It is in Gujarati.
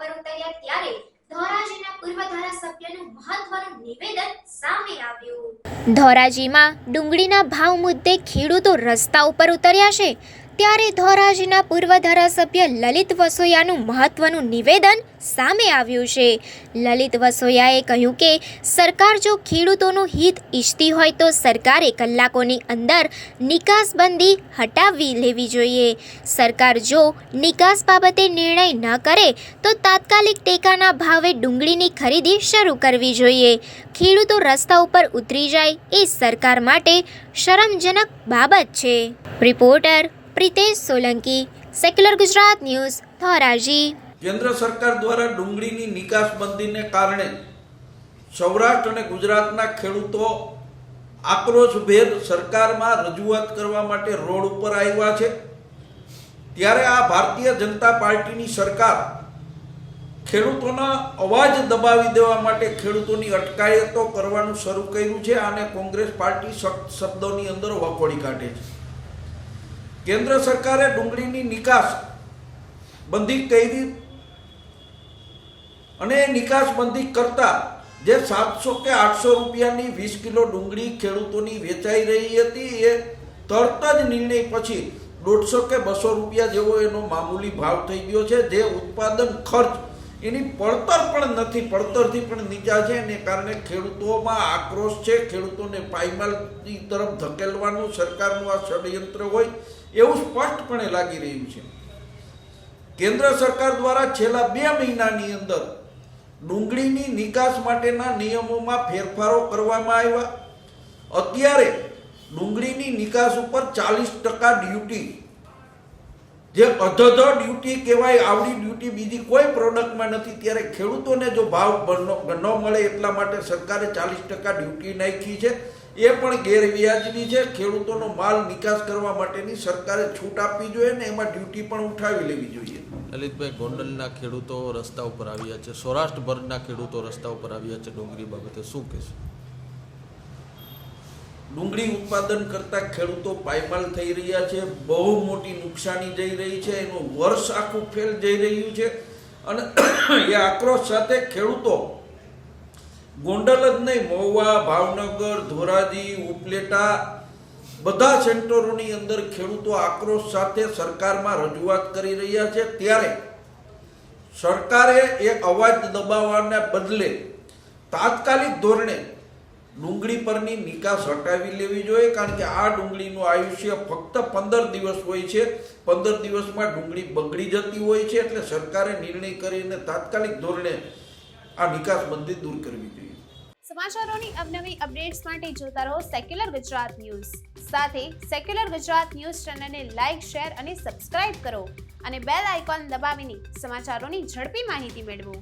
ઉપર ઉતર્યા ત્યારે ધોરાજીના પૂર્વ ધારાસભ્યનું મહત્વનું નિવેદન સામે આવ્યું। ધોરાજીમાં ડુંગળીના ભાવ મુદ્દે ખેડૂતો રસ્તા ઉપર ઉતર્યા છે ત્યારે ધોરાજીના પૂર્વ ધારાસભ્ય લલિત વસોયાનું મહત્વનું નિવેદન સામે આવ્યું છે। લલિત વસોયાએ કહ્યું કે સરકાર જો ખેડૂતોનું હિત ઈચ્છતી હોય તો સરકારે કલાકોની અંદર નિકાસબંધી હટાવી લેવી જોઈએ। સરકાર જો નિકાસ બાબતે નિર્ણય ન કરે તો તાત્કાલિક ટેકાના ભાવે ડુંગળીની ખરીદી શરૂ કરવી જોઈએ। ખેડૂતો રસ્તા ઉપર ઉતરી જાય એ સરકાર માટે શરમજનક બાબત છે। Reporter Pritesh Solanki, secular Gujarat news, Dhoraji. કેન્દ્ર સરકાર દ્વારા ડુંગળીની નિકાસબંધીને કારણે સૌરાષ્ટ્ર અને ગુજરાતના ખેડૂતો આક્રોશભેર સરકારમાં રજૂઆત કરવા માટે રોડ ઉપર આવ્યા છે। ત્યારે આ ભારતીય જનતા પાર્ટીની સરકાર ખેડૂતોના અવાજ દબાવી દેવા માટે ખેડૂતોની અટકાયતો કરવાનું શરૂ કર્યું છે અને કોંગ્રેસ પાર્ટી સખ્ત શબ્દોની અંદર વખોડી કાઢે છે। કેન્દ્ર સરકારે ડુંગળીની નિકાસ બંધી કરી અને નિકાસબંધી કરતા જે 700 કે 800 રૂપિયાની 20 કિલો ડુંગળી ખેડૂતોની વેચાઈ રહી હતી એ તરત જ નિર્ણય પછી 150 કે 200 રૂપિયા જેવો એનો મામૂલી ભાવ થઈ ગયો છે। જે ઉત્પાદન ખર્ચ એની પડતર પણ નથી, પડતરથી પણ નીચા છે। એને કારણે ખેડૂતોમાં આક્રોશ છે। ખેડૂતોને પાયમાલની તરફ ધકેલવાનું સરકારનું આ ષડયંત્ર હોય એવું સ્પષ્ટપણે લાગી રહ્યું છે। કેન્દ્ર સરકાર દ્વારા છેલ્લા 2 મહિનાની અંદર ડુંગળીની નિકાસ માટેના નિયમોમાં ફેરફારો કરવામાં આવ્યા। અત્યારે ડુંગળીની નિકાસ ઉપર 40% ડ્યુટી, જે અધધ ડ્યુટી કહેવાય, આવડી ડ્યુટી બીજી કોઈ પ્રોડક્ટમાં નથી। ત્યારે ખેડૂતોને જો ભાવ ન મળે એટલા માટે સરકારે 40% ડ્યુટી નાખી છે। એ પણ ગેરવ્યાજબી છે। ખેડૂતોનો માલ નિકાસ કરવા માટેની સરકારે છૂટ આપવી જોઈએ ને એમાં ડ્યુટી પણ ઉઠાવી લેવી જોઈએ। લલિતભાઈ, ગોંડલના ખેડૂતો રસ્તા ઉપર આવ્યા છે, સૌરાષ્ટ્રભરના ખેડૂતો રસ્તા ઉપર આવ્યા છે, ડુંગળી બાબતે શું કહેશો? ડુંગળી ઉત્પાદન કરતા ખેડૂતો પાયમાલ થઈ રહ્યા છે। બહુ મોટી નુકસાની જઈ રહી છે। એનું વર્ષ આખું ફેલ જઈ રહ્યું છે અને એ આક્રોશ સાથે ખેડૂતો ગોંડલ જ નહીં, મહુવા, ભાવનગર, ધોરાજી, ઉપલેટા બધા સેન્ટરોની અંદર ખેડૂતો આક્રોશ સાથે સરકારમાં રજૂઆત કરી રહ્યા છે। ત્યારે સરકારે એક અવાજ દબાવવાના બદલે તાત્કાલિક ધોરણે ડુંગળી પરની નિકાસ હટાવી લેવી જોઈએ। કારણ કે આ ડુંગળીનું આયુષ્ય ફક્ત 15 દિવસ હોય છે। 15 દિવસમાં ડુંગળી બગડી જતી હોય છે। એટલે સરકારે નિર્ણય કરીને તાત્કાલિક ધોરણે આ નિકાસબંધી દૂર કરવી જોઈએ। સમાચારોની અવનવી અપડેટ્સ માટે જોતા રહો સેક્યુલર ગુજરાત ન્યૂઝ। સાથે સેક્યુલર ગુજરાત ન્યૂઝ ચેનલને લાઇક, શેર અને સબસ્ક્રાઇબ કરો અને બેલ આઇકોન દબાવીને સમાચારોની ઝડપી માહિતી મેળવો।